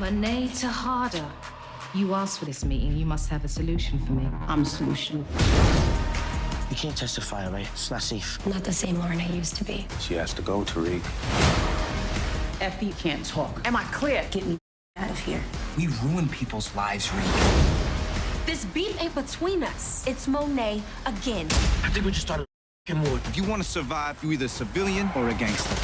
Monet Tejada. You asked for this meeting. You must have a solution for me. I'm the solution. You can't testify, right? It's not safe. I'm not the same Lauren I used to be. She has to go, Tariq. Effie can't talk. Am I clear? Get me out of here. We ruin people's lives, Reek. This beef ain't between us. It's Monet again. I think we just started more. If you want to survive, you're either a civilian or a gangster.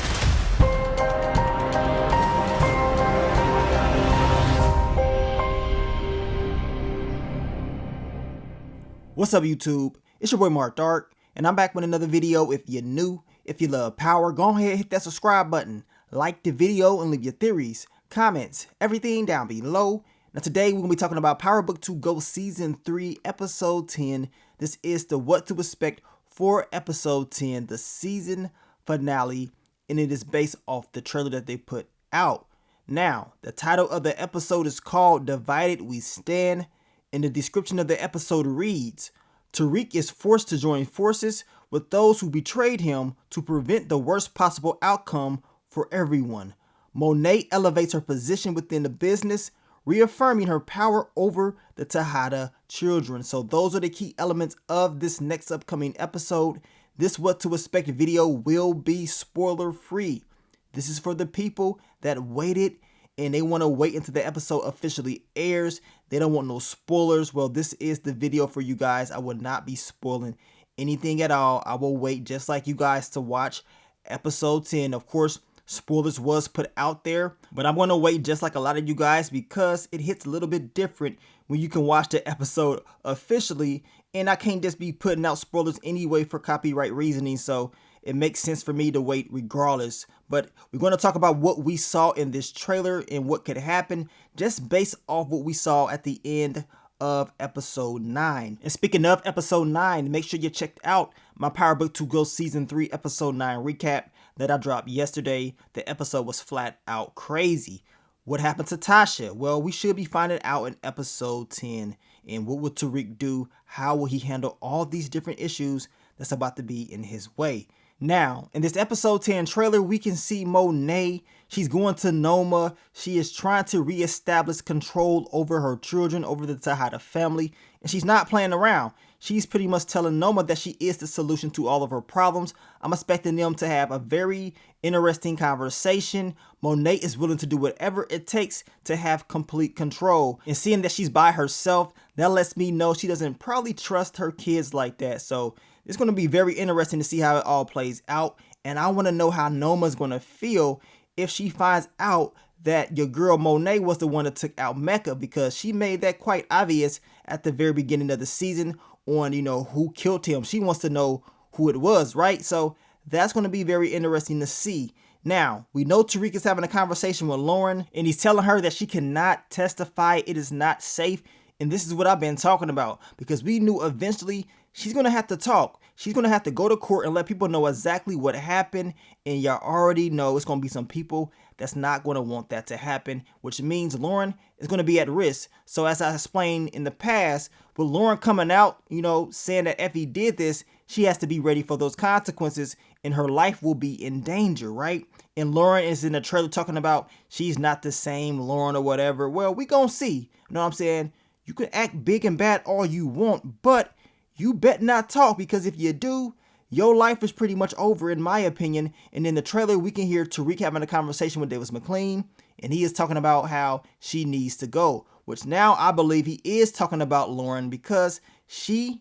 What's up, YouTube? It's your boy Mark Dark, and I'm back with another video. If you're new, if you love power, go ahead and hit that subscribe button, like the video, and leave your theories, comments, everything down below. Now today we're going to be talking about Power Book 2 Go Season 3 Episode 10. This is the What to Expect for Episode 10, the season finale, and it is based off the trailer that they put out. Now, the title of the episode is called Divided We Stand, and the description of the episode reads, Tariq is forced to join forces with those who betrayed him to prevent the worst possible outcome for everyone. Monet elevates her position within the business, reaffirming her power over the Tejada children. So those are the key elements of this next upcoming episode. This What to Expect video will be spoiler free. This is for the people that waited and they want to wait until the episode officially airs. They don't want no spoilers. Well, this is the video for you guys. I will not be spoiling anything at all. I will wait just like you guys to watch episode 10. Of course, spoilers was put out there, but I'm going to wait just like a lot of you guys because it hits a little bit different when you can watch the episode officially, and I can't just be putting out spoilers anyway for copyright reasoning, so it makes sense for me to wait regardless. But we're going to talk about what we saw in this trailer and what could happen just based off what we saw at the end of episode 9. And speaking of episode 9, make sure you checked out my Power Book 2 Go Season 3 episode 9 recap that I dropped yesterday. The episode was flat out crazy. What happened to Tasha? Well, we should be finding out in episode 10. And what will Tariq do? How will he handle all these different issues that's about to be in his way? Now, in this episode 10 trailer, we can see Monet. She's going to Noma. She is trying to reestablish control over her children, over the Tejada family, and she's not playing around. She's pretty much telling Noma that she is the solution to all of her problems. I'm expecting them to have a very interesting conversation. Monet is willing to do whatever it takes to have complete control. And seeing that she's by herself, that lets me know she doesn't probably trust her kids like that. So it's going to be very interesting to see how it all plays out. And I want to know how Noma's going to feel if she finds out that your girl Monet was the one that took out Mecca, because she made that quite obvious at the very beginning of the season on, who killed him. She wants to know who it was, right? So that's going to be very interesting to see. Now, we know Tariq is having a conversation with Lauren, and he's telling her that she cannot testify. It is not safe. And this is what I've been talking about, because we knew eventually she's going to have to talk. She's going to have to go to court and let people know exactly what happened. And y'all already know it's going to be some people that's not going to want that to happen, which means Lauren is going to be at risk. So as I explained in the past, with Lauren coming out, saying that Effie did this, she has to be ready for those consequences and her life will be in danger, right? And Lauren is in the trailer talking about she's not the same Lauren or whatever. Well, we going to see. You know what I'm saying? You can act big and bad all you want, but you bet not talk, because if you do, your life is pretty much over, in my opinion. And in the trailer, we can hear Tariq having a conversation with Davis McLean, and he is talking about how she needs to go, which now I believe he is talking about Lauren, because she,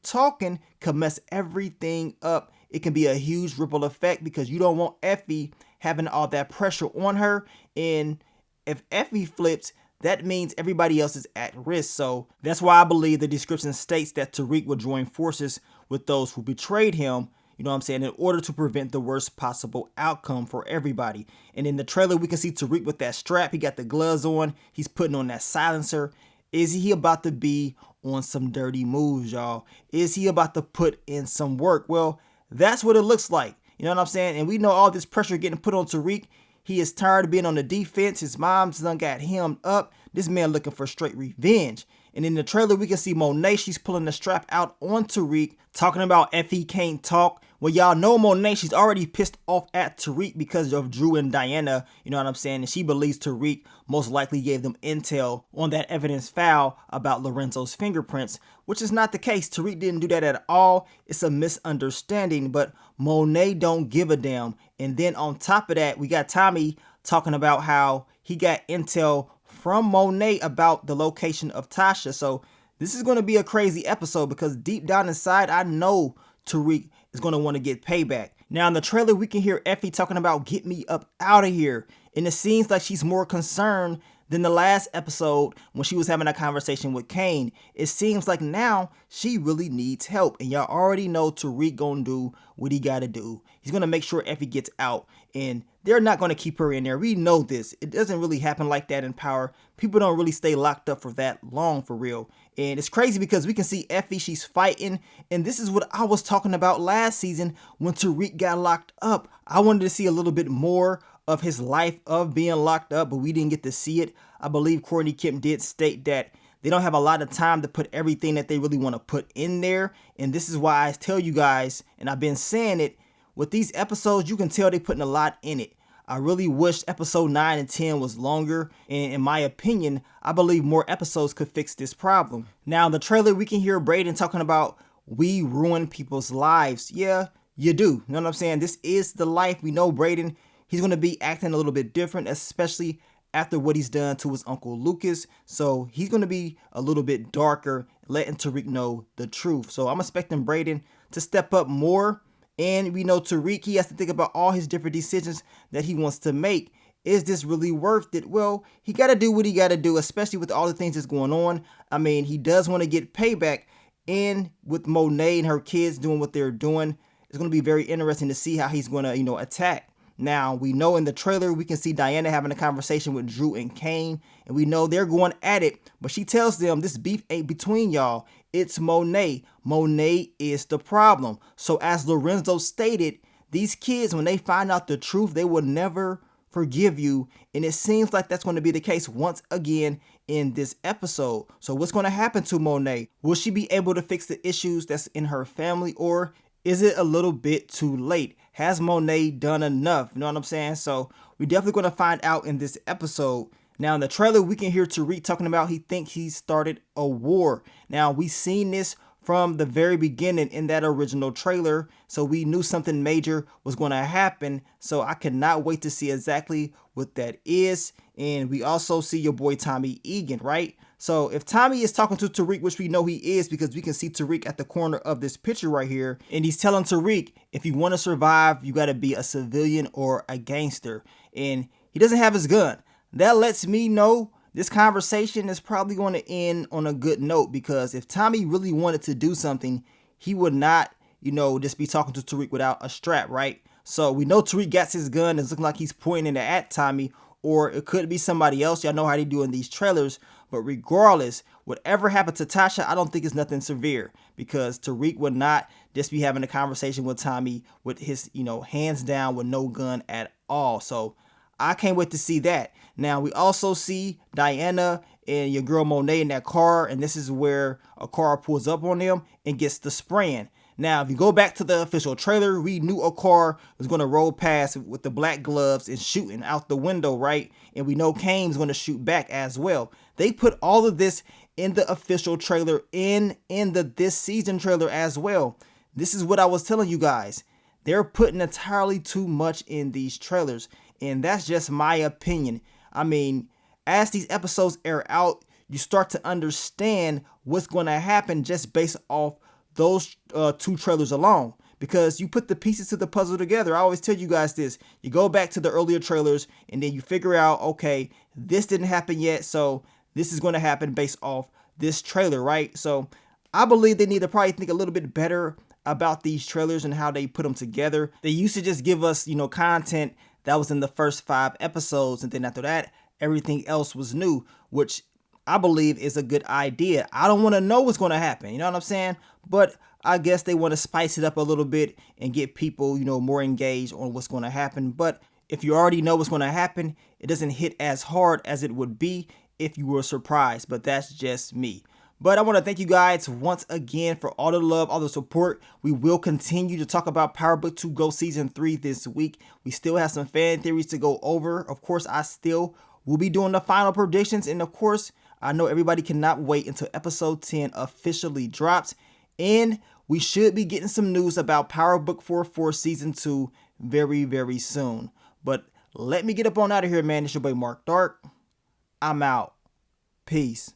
talking could mess everything up. It can be a huge ripple effect, because you don't want Effie having all that pressure on her. And if Effie flips, that means everybody else is at risk. So that's why I believe the description states that Tariq will join forces with those who betrayed him, in order to prevent the worst possible outcome for everybody. And in the trailer, we can see Tariq with that strap. He got the gloves on. He's putting on that silencer. Is he about to be on some dirty moves, y'all? Is he about to put in some work? Well, that's what it looks like. You know what I'm saying? And we know all this pressure getting put on Tariq. He is tired of being on the defense. His mom's done got hemmed up. This man looking for straight revenge. And in the trailer, we can see Monet. She's pulling the strap out on Tariq, talking about Effie can't talk, Well, y'all know Monet, she's already pissed off at Tariq because of Drew and Diana, you know what I'm saying? And she believes Tariq most likely gave them intel on that evidence file about Lorenzo's fingerprints, which is not the case. Tariq didn't do that at all. It's a misunderstanding, but Monet don't give a damn. And then on top of that, we got Tommy talking about how he got intel from Monet about the location of Tasha. So this is going to be a crazy episode because deep down inside, I know Tariq is going to want to get payback. Now in the trailer, we can hear Effie talking about get me up out of here. And it seems like she's more concerned than the last episode when she was having a conversation with Kane. It seems like now she really needs help. And y'all already know Tariq gonna do what he gotta do. He's gonna make sure Effie gets out. And they're not gonna keep her in there. We know this. It doesn't really happen like that in Power. People don't really stay locked up for that long for real. And it's crazy because we can see Effie, she's fighting. And this is what I was talking about last season when Tariq got locked up. I wanted to see a little bit more of his life of being locked up, but we didn't get to see it. I believe Courtney Kemp did state that they don't have a lot of time to put everything that they really want to put in there. And this is why I tell you guys, and I've been saying it, with these episodes, you can tell they're putting a lot in it. I really wish episode 9 and 10 was longer. And in my opinion, I believe more episodes could fix this problem. Now in the trailer, we can hear Brayden talking about we ruin people's lives. Yeah, you do. You know what I'm saying? This is the life. We know Brayden. He's going to be acting a little bit different, especially after what he's done to his uncle Lucas. So he's going to be a little bit darker, letting Tariq know the truth. So I'm expecting Brayden to step up more. And we know Tariq, he has to think about all his different decisions that he wants to make. Is this really worth it? Well, he got to do what he got to do, especially with all the things that's going on. I mean, he does want to get payback. And with Monet and her kids doing what they're doing, it's going to be very interesting to see how he's going to, attack. Now, we know in the trailer, we can see Diana having a conversation with Drew and Kane, and we know they're going at it, but she tells them this beef ain't between y'all. It's Monet. Monet is the problem. So as Lorenzo stated, these kids, when they find out the truth, they will never forgive you. And it seems like that's going to be the case once again in this episode. So what's going to happen to Monet? Will she be able to fix the issues that's in her family, or is it a little bit too late? Has Monet done enough? You know what I'm saying? So we're definitely going to find out in this episode. Now in the trailer, we can hear Tariq talking about he thinks he started a war. Now we've seen this from the very beginning in that original trailer. So we knew something major was going to happen. So I cannot wait to see exactly what that is. And we also see your boy Tommy Egan, right? So if Tommy is talking to Tariq, which we know he is because we can see Tariq at the corner of this picture right here, and he's telling Tariq, if you want to survive, you got to be a civilian or a gangster. And he doesn't have his gun. That lets me know this conversation is probably going to end on a good note, because if Tommy really wanted to do something, he would not, just be talking to Tariq without a strap, right? So we know Tariq gets his gun. It's looking like he's pointing it at Tommy, or it could be somebody else. Y'all know how they do in these trailers. But regardless, whatever happened to Tasha, I don't think it's nothing severe, because Tariq would not just be having a conversation with Tommy with his, hands down with no gun at all. So I can't wait to see that. Now, we also see Diana and your girl Monet in that car, and this is where a car pulls up on them and gets the spraying. Now, if you go back to the official trailer, we knew a car was going to roll past with the black gloves and shooting out the window, right? And we know Kane's going to shoot back as well. They put all of this in the official trailer, in the this season trailer as well. This is what I was telling you guys. They're putting entirely too much in these trailers, and that's just my opinion. I mean, as these episodes air out, you start to understand what's going to happen just based off those two trailers alone, because you put the pieces to the puzzle together. I always tell you guys this. You go back to the earlier trailers and then you figure out, okay, this didn't happen yet, so this is going to happen based off this trailer, right? So I believe they need to probably think a little bit better about these trailers and how they put them together. They used to just give us, content that was in the first 5 episodes, and then after that, everything else was new, which I believe is a good idea. I don't want to know what's going to happen. You know what I'm saying? But I guess they want to spice it up a little bit and get people, more engaged on what's going to happen. But if you already know what's going to happen, it doesn't hit as hard as it would be if you were surprised. But that's just me. But I want to thank you guys once again for all the love, all the support. We will continue to talk about Power Book 2 Go Season 3 this week. We still have some fan theories to go over. Of course, I still will be doing the final predictions. And of course, I know everybody cannot wait until episode 10 officially drops. And we should be getting some news about Power Book 4 for Season 2 very, very soon. But let me get up on out of here, man. It's your boy Mark Dark. I'm out. Peace.